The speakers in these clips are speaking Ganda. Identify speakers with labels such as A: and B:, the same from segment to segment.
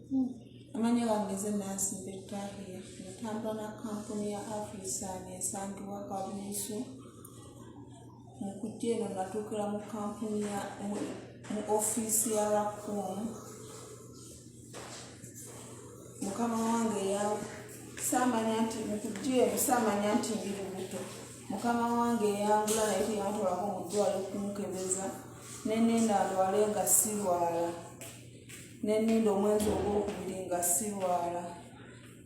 A: Amanya gange Nansimbi Tahir natambula na kampuni ya Afrisan esangibwa Kabuusu. Mu kujja eno natuukira mu kampuni ya mu ofiisi ya Racom. Mukama wange ya samanya nti mu kujja eno samanya nti ndi lubuto. Mukama wange yangula naye teyantwalako mu ddwaliro kunkebeza nenenda ndwale nga sirwala. Nenenda omwezi ogwokubiri nga sirwala.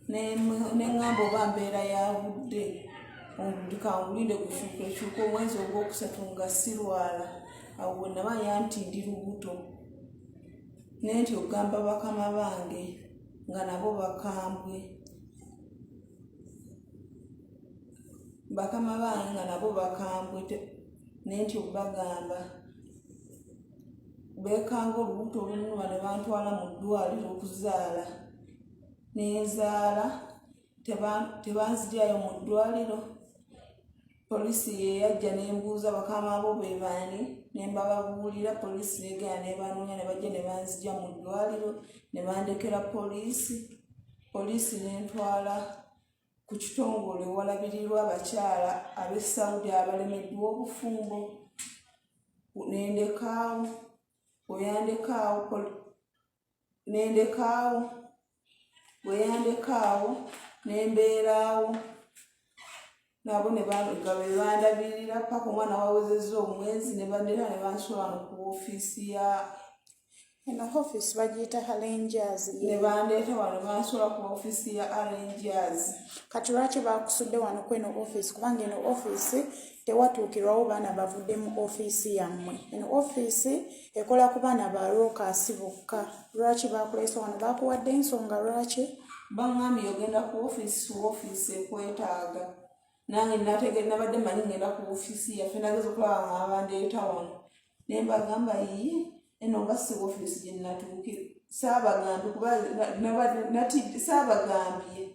A: Neŋŋamba oba mbeera ya budde kangulinde kushuuka omwezi ogwokusatu nga sirwala. Awo bwe namanya nti ndi lubuto. Naye nti ogamba bakama bange nga nabo bakambwe. Bakama bange nga nabo bakambwe naye nti obagamba beekanga olubuto olumu ne bantwala mu ddwaliro okuzaala. Nezaala tebanzigyayo mu ddwaliro. Poliisi ye yajja nembuuza bakama bo be baani ne mbababuulira. Poliisi negenda nebanoonya ne bajja ne banzigya mu ddwaliro ne bandekera poliisi. Poliisi nentwala ku kitongole ewalabirirwa abakyala ab'e Saudi abalemeddwa obufumbo. Nendekaawo bweyandekaawo nembeeraawo nabo ne bandabirira paka omwana wawezezza omwezi ne bandera ne bansula ku ofiisi ya
B: eno ofiisi bagiyita Rangers
A: ne bandeeta wano ne bansula ku ofiisi ya Rangers.
B: Kati lwaki bakusudde wano kweno ofiisi? Kubanga eno ofiisi tewatuukirwawo baana bavudde mu ofiisi yammwe. Eno ofiisi ekola ku baana ba Rookasi bokka. Lwaki bakuleese wano? Bakuwadde ensonga lwaki?
A: Baŋŋambye ogenda ku ofiisi ekwetaaga. Nange nabadde manyi ngenda ku ofiisi yaffe nageza okulaba nga bandeeta wano. Ne mbagamba yiye eno nga si ofiisi gye natuukira. Saabagambye kuba saabagambye.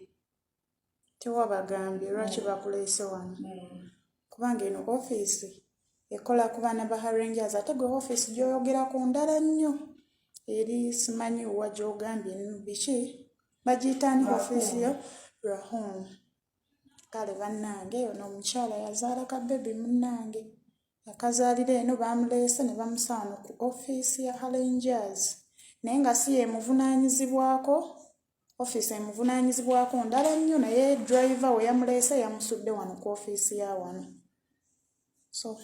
B: Tewabagambye lwaki bakuleese wano? Kubanga eno ofiisi ekola ku baana ba Rangers ate gwe ofiisi gy'oyogera ku ndala nnyo eri simanyi wa gy'ogambye biki bagiyitani ofiisi yo Rahom. Kale bannange ono omukyala yazaala ka bebi munnange yakazaalira eno bamuleese ne bamusaano ku ofiisi ya Rangers naye nga si yemuvunaanyizibwako. Ofiisi emuvunaanyizibwako ndala nnyo naye driver we yamuleese yamusudde wano ku ofiisi ya wano. So